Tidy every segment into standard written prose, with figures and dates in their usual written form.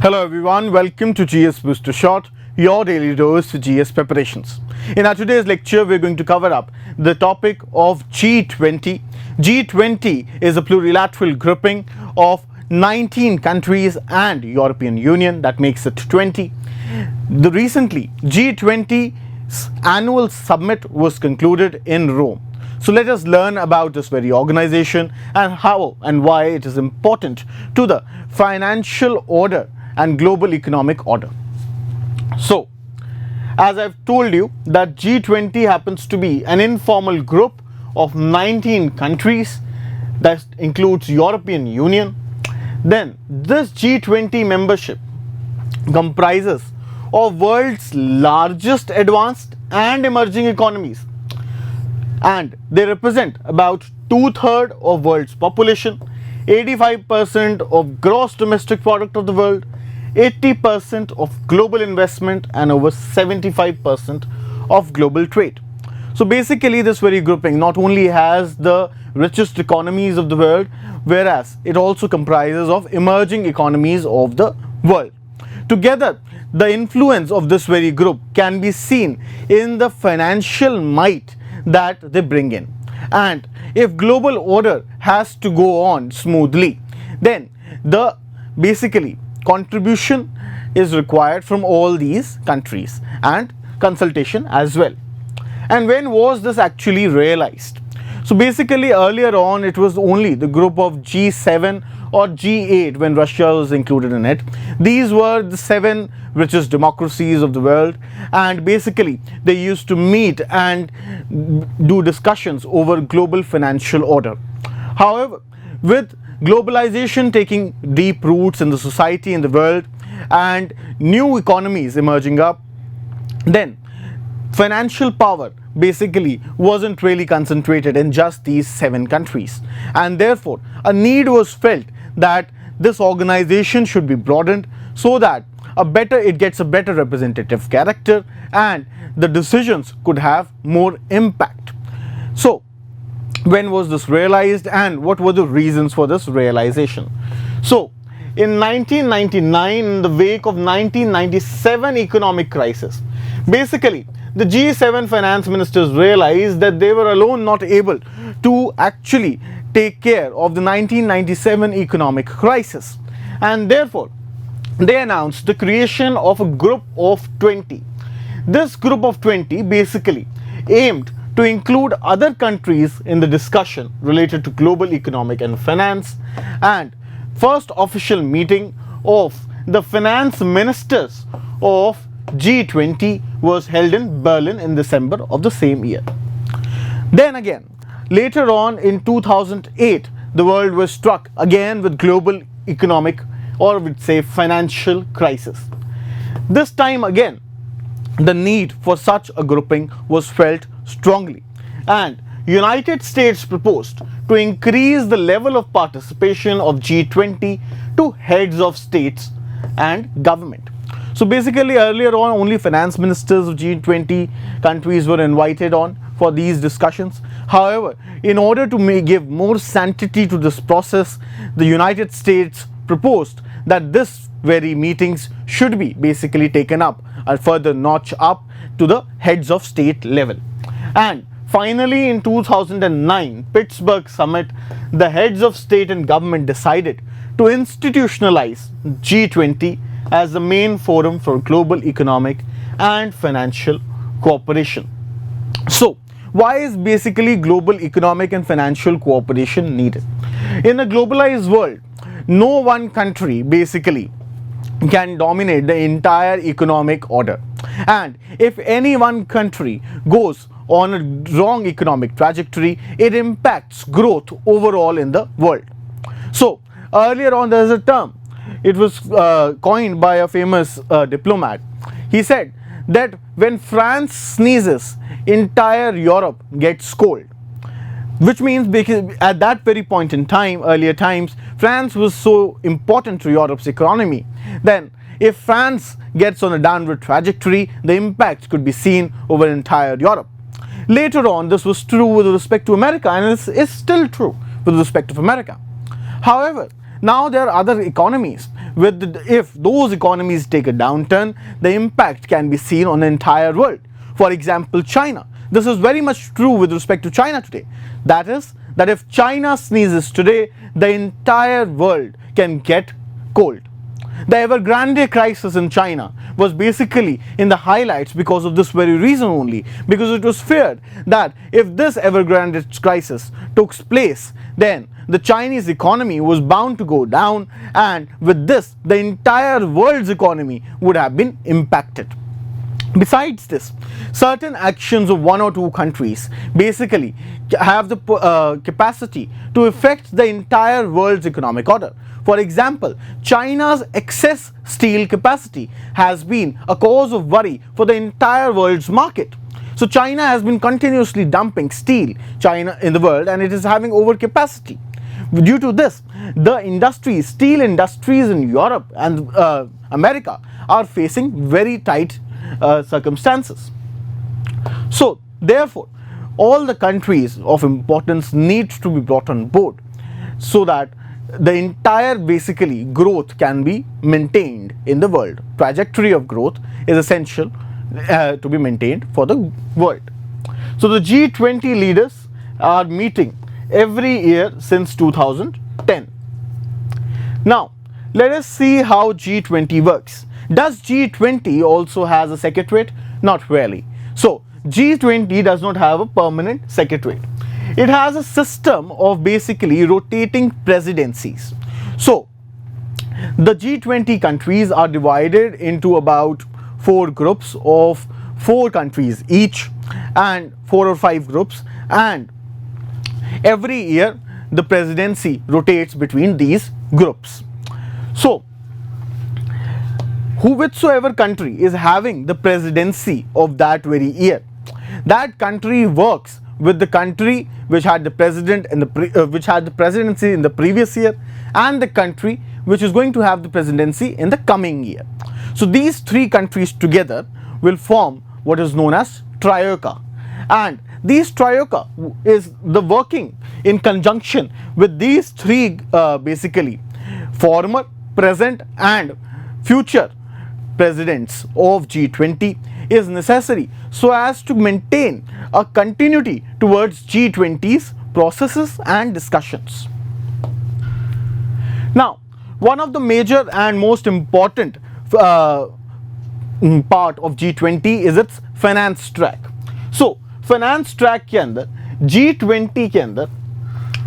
Hello everyone, welcome to GS Booster Short, your daily dose for GS preparations. In our today's lecture, we're going to cover up the topic of G20. G20 is a plurilateral grouping of 19 countries and European Union, that makes it 20. Recently, G20's annual summit was concluded in Rome. So let us learn about this very organization and how and why it is important to the financial order and global economic order. So, as I've told you that G20 happens to be an informal group of 19 countries that includes European Union. Then this G20 membership comprises of world's largest advanced and emerging economies, and they represent about 2/3 of world's population, 85% of gross domestic product of the world, 80% of global investment, and over 75% of global trade. So basically this very grouping not only has the richest economies of the world, whereas it also comprises of emerging economies of the world. Together, the influence of this very group can be seen in the financial might that they bring in. And if global order has to go on smoothly, then the basically contribution is required from all these countries and consultation as well. And when was this actually realized? So basically earlier on it was only the group of G7 or G8 when Russia was included in it. These were the 7 richest democracies of the world, and basically they used to meet and do discussions over global financial order. However, with globalization taking deep roots in the society in the world and new economies emerging up, then financial power basically wasn't really concentrated in just these 7 countries, and therefore a need was felt that this organization should be broadened so that it gets a better representative character and the decisions could have more impact. So when was this realized and what were the reasons for this realization? So in 1999, in the wake of 1997 economic crisis, basically the G7 finance ministers realized that they were alone not able to actually take care of the 1997 economic crisis, and therefore they announced the creation of a group of 20. This group of 20 basically aimed to include other countries in the discussion related to global economic and finance, and first official meeting of the finance ministers of G20 was held in Berlin in December of the same year. Then again, later on in 2008, the world was struck again with global economic, or we'd say financial crisis. This time again, the need for such a grouping was felt strongly, and United States proposed to increase the level of participation of G20 to heads of states and government. So basically earlier on only finance ministers of G20 countries were invited on for these discussions. However, in order to give more sanctity to this process, the United States proposed that this very meetings should be basically taken up a further notch up to the heads of state level. And finally in 2009 Pittsburgh summit, the heads of state and government decided to institutionalize G20 as the main forum for global economic and financial cooperation. So why is basically global economic and financial cooperation needed? In a globalized world, no one country basically can dominate the entire economic order, and if any one country goes on a wrong economic trajectory, it impacts growth overall in the world. So earlier on there is a term, it was coined by a famous diplomat. He said that when France sneezes, entire Europe gets cold, which means because at that very point in time, earlier times, France was so important to Europe's economy. Then if France gets on a downward trajectory, the impact could be seen over entire Europe. Later on, this was true with respect to America, and it's still true with respect to America. However, now there are other economies if those economies take a downturn, the impact can be seen on the entire world. For example, China. This is very much true with respect to China today. That is, that if China sneezes today, the entire world can get cold. The Evergrande crisis in China was basically in the highlights because of this very reason only, because it was feared that if this Evergrande crisis took place, then the Chinese economy was bound to go down, and with this, the entire world's economy would have been impacted. Besides this, certain actions of one or two countries basically have the capacity to affect the entire world's economic order. For example, China's excess steel capacity has been a cause of worry for the entire world's market. So China has been continuously dumping steel in the world, and it is having overcapacity. Due to this, the steel industries in Europe and America are facing very tight circumstances. So therefore, all the countries of importance need to be brought on board so that the entire basically growth can be maintained in the world. Trajectory of growth is essential to be maintained for the world. So the G20 leaders are meeting every year since 2010. Now let us see how G20 works. Does G20 also has a secretariat? Not really. So G20 does not have a permanent secretariat. It has a system of basically rotating presidencies. So the G20 countries are divided into about 4 groups of 4 countries each, and 4 or 5 groups, and every year the presidency rotates between these groups. So whichsoever country is having the presidency of that very year, that country works with the country which had the president and which had the presidency in the previous year, and the country which is going to have the presidency in the coming year. So these 3 countries together will form what is known as Troika, and these Troika is the working in conjunction with these 3 basically former, present and future presidents of G20 is necessary so as to maintain a continuity towards G20's processes and discussions. Now, one of the major and most important part of G20 is its finance track. So finance track के अंदर G20 के अंदर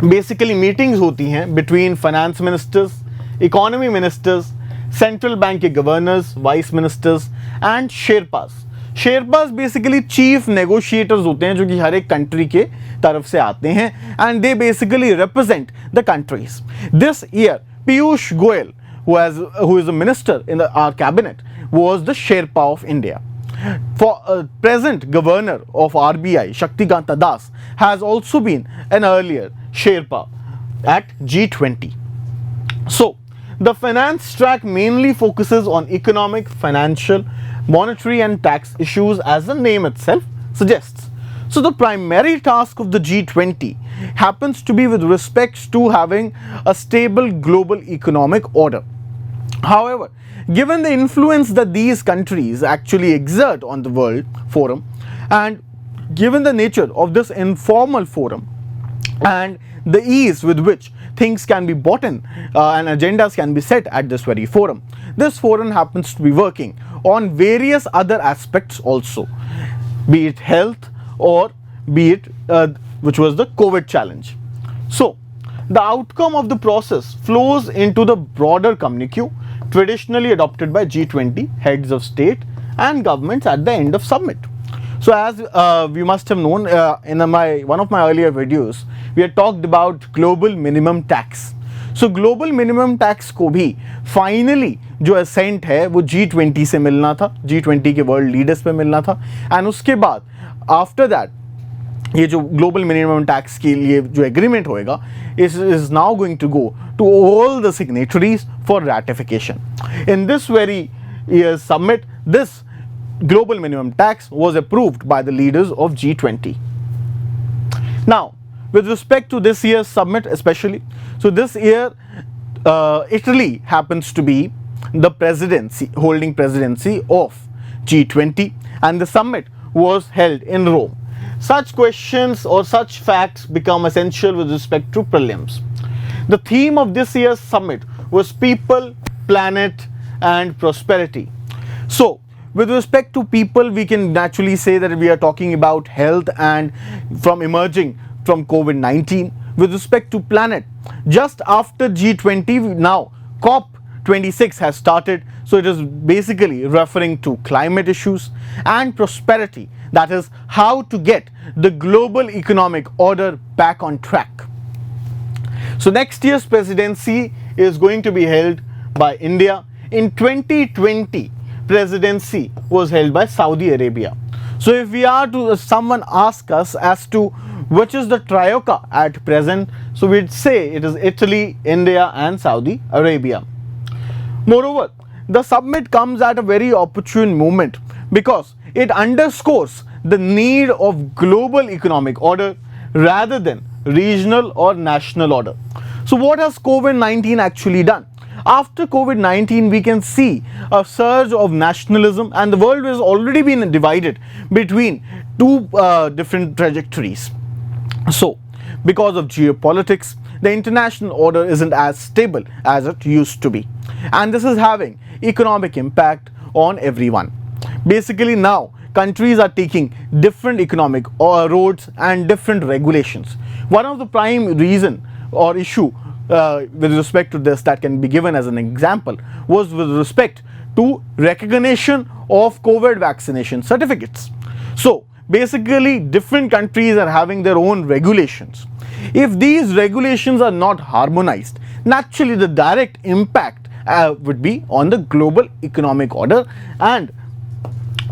basically meetings होती हैं between finance ministers, economy ministers, central bank के governors, vice ministers and Sherpas. Sherpas basically chief negotiators होते हैं जो कि हर एक country के तरफ से आते हैं, and they basically represent the countries. This year Piyush Goyal, who is a minister in our cabinet, was the Sherpa of India. For present governor of RBI, Shaktikanta Das, has also been an earlier Sherpa at G20. So the finance track mainly focuses on economic, financial, monetary and tax issues, as the name itself suggests. So the primary task of the G20 happens to be with respect to having a stable global economic order. However, given the influence that these countries actually exert on the world forum, and given the nature of this informal forum and the ease with which things can be brought in and agendas can be set at this very forum, this forum happens to be working on various other aspects also, be it health or be it which was the COVID challenge. So the outcome of the process flows into the broader communique traditionally adopted by G20 heads of state and governments at the end of summit. So as we must have known in one of my earlier videos, we had talked about global minimum tax. So global minimum tax को भी finally जो assent है वो G20 से मिलना था, G20 के world leaders पे मिलना था, and उसके बाद after that ये जो global minimum tax के लिए जो agreement होएगा is now going to go to all the signatories for ratification. In this very year's summit, this global minimum tax was approved by the leaders of G20. Now, with respect to this year's summit especially, so this year Italy happens to be the presidency, holding presidency of G20, and the summit was held in Rome. Such questions or such facts become essential with respect to prelims. The theme of this year's summit was people, planet, and prosperity. So, with respect to people, we can naturally say that we are talking about health and from emerging from COVID-19. With respect to planet, just after G20, now COP26 has started, so it is basically referring to climate issues. And prosperity, that is how to get the global economic order back on track. So next year's presidency is going to be held by India. In 2020, presidency was held by Saudi Arabia. So if we are to, someone ask us as to which is the trioca at present, so we'd say it is Italy, India and Saudi Arabia. Moreover, the summit comes at a very opportune moment because it underscores the need of global economic order rather than regional or national order. So what has COVID-19 actually done? After COVID-19, we can see a surge of nationalism, and the world has already been divided between two different trajectories. So, because of geopolitics, the international order isn't as stable as it used to be, and this is having economic impact on everyone. Basically, now countries are taking different economic roads and different regulations. One of the prime reason or issue with respect to this that can be given as an example was with respect to recognition of COVID vaccination certificates. So basically different countries are having their own regulations. If these regulations are not harmonized, naturally the direct impact would be on the global economic order and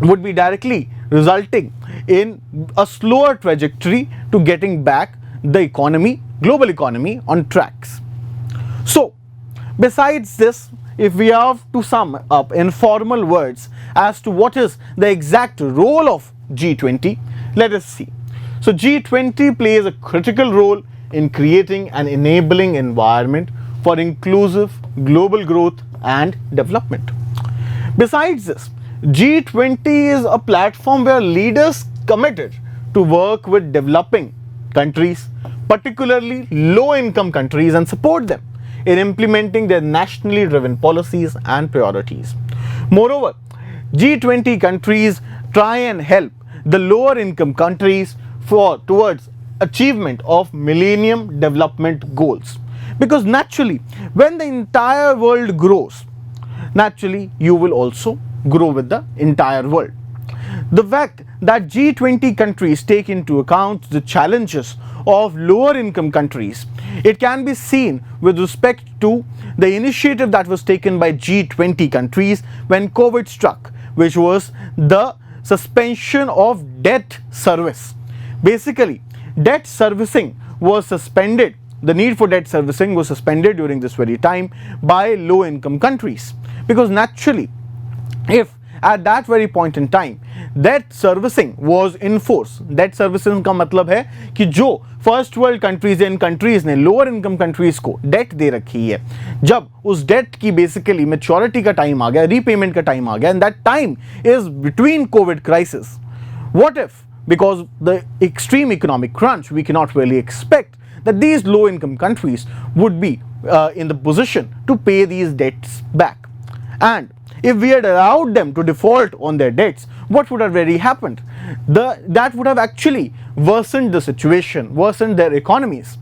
would be directly resulting in a slower trajectory to getting back the economy, global economy on tracks. So, besides this, if we have to sum up in formal words as to what is the exact role of G20, let us see. So, G20 plays a critical role in creating an enabling environment for inclusive global growth and development. Besides this, G20 is a platform where leaders committed to work with developing countries, particularly low-income countries, and support them in implementing their nationally driven policies and priorities. Moreover, G20 countries try and help the lower income countries towards achievement of Millennium Development Goals. Because naturally, when the entire world grows, naturally you will also grow with the entire world. The fact that G20 countries take into account the challenges of lower income countries, it can be seen with respect to the initiative that was taken by G20 countries when COVID struck, which was the suspension of debt service. Basically, debt servicing was suspended. The need for debt servicing was suspended during this very time by low income countries, because naturally, if at that very point in time debt servicing was in force, debt servicing का मतलब है कि जो first world countries in countries ने lower income countries को date दे रखी है, जब उस डेट की बेसिकली मैच्योरिटी का टाइम आ गया, रीपेमेंट का टाइम आ गया, and that time is between Covid crisis, what if because the extreme economic crunch, we cannot really expect that these low income countries would be in the position to pay these debts back. And if we had allowed them to default on their debts, what would have really happened? That would have actually worsened the situation, worsened their economies.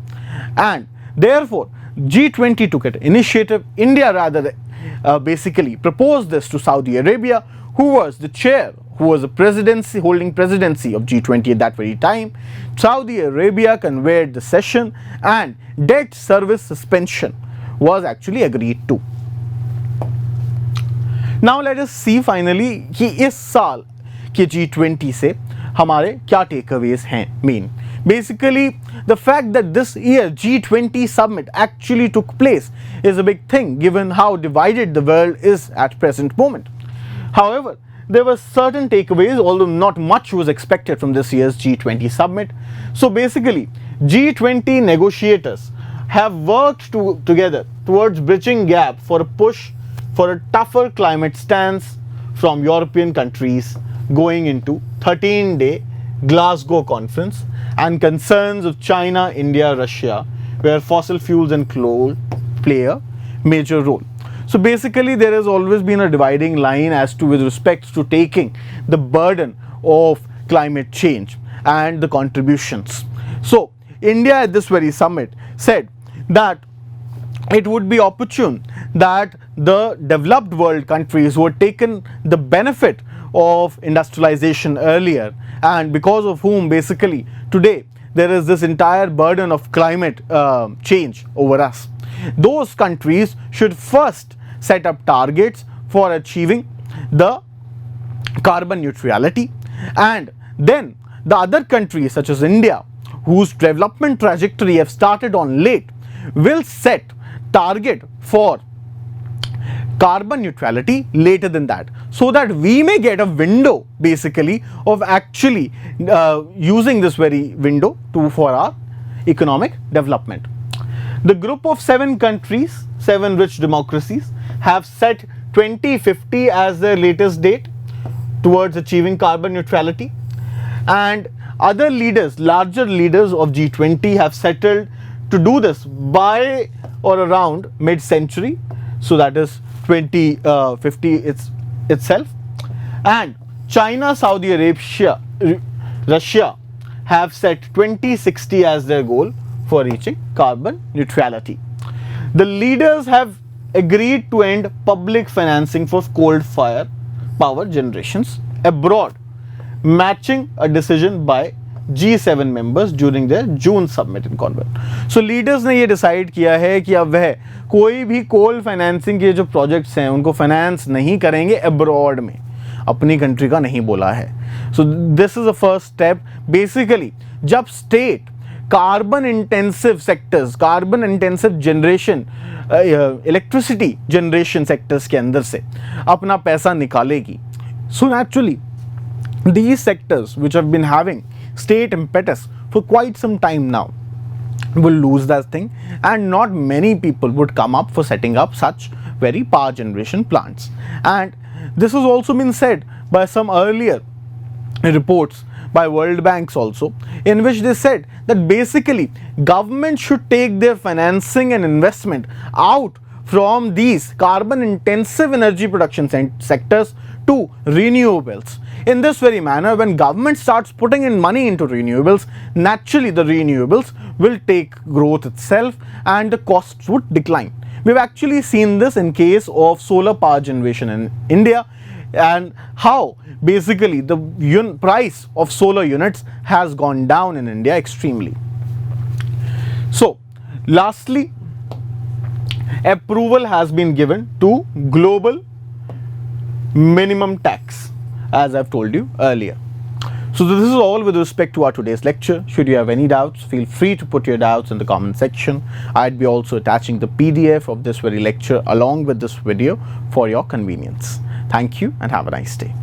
And therefore, G20 took an initiative. India rather basically proposed this to Saudi Arabia, who was the chair, who was the presidency, holding presidency of G20 at that very time. Saudi Arabia convened the session and debt service suspension was actually agreed to. Now let us see finally कि इस साल के G20 से हमारे क्या takeaways हैं main. Basically, the fact that this year G20 summit actually took place is a big thing given how divided the world is at present moment. However, there were certain takeaways, although not much was expected from this year's G20 summit. So basically, G20 negotiators have worked together towards bridging gap for a push for a tougher climate stance from European countries going into 13-day Glasgow conference, and concerns of China, India, Russia, where fossil fuels and coal play a major role. So basically there has always been a dividing line as to with respect to taking the burden of climate change and the contributions. So India at this very summit said that it would be opportune that the developed world countries who had taken the benefit of industrialization earlier, and because of whom basically today there is this entire burden of climate change over us, those countries should first set up targets for achieving the carbon neutrality, and then the other countries such as India, whose development trajectory have started on late, will set target for carbon neutrality later than that, so that we may get a window basically of actually using this very window for our economic development. The group of 7 countries, 7 rich democracies, have set 2050 as their latest date towards achieving carbon neutrality, and other leaders, larger leaders of G20 have settled to do this by or around mid-century, so that is 2050 itself. And China, Saudi Arabia, Russia have set 2060 as their goal for reaching carbon neutrality. The leaders have agreed to end public financing for coal-fired power generations abroad, matching a decision by G7 members during their June summit in Convent. So leaders ने ये decide किया है कि अब वह कोई भी coal financing के जो projects हैं उनको finance नहीं करेंगे abroad में, अपनी country का नहीं बोला है. So this is the first step. Basically जब state carbon intensive sectors, carbon intensive generation, electricity generation sectors के अंदर से अपना पैसा निकालेगी, so naturally these sectors which have been having state impetus for quite some time now will lose that thing, and not many people would come up for setting up such very power generation plants. And this has also been said by some earlier reports by World Banks also, in which they said that basically government should take their financing and investment out from these carbon intensive energy production sectors to renewables. In this very manner, when government starts putting in money into renewables, naturally the renewables will take growth itself and the costs would decline. We've actually seen this in case of solar power generation in India, and how basically the price of solar units has gone down in India extremely. So lastly, approval has been given to global minimum tax, as I've told you earlier. So this is all with respect to our today's lecture. Should you have any doubts, feel free to put your doubts in the comment section. I'd be also attaching the PDF of this very lecture along with this video for your convenience. Thank you and have a nice day.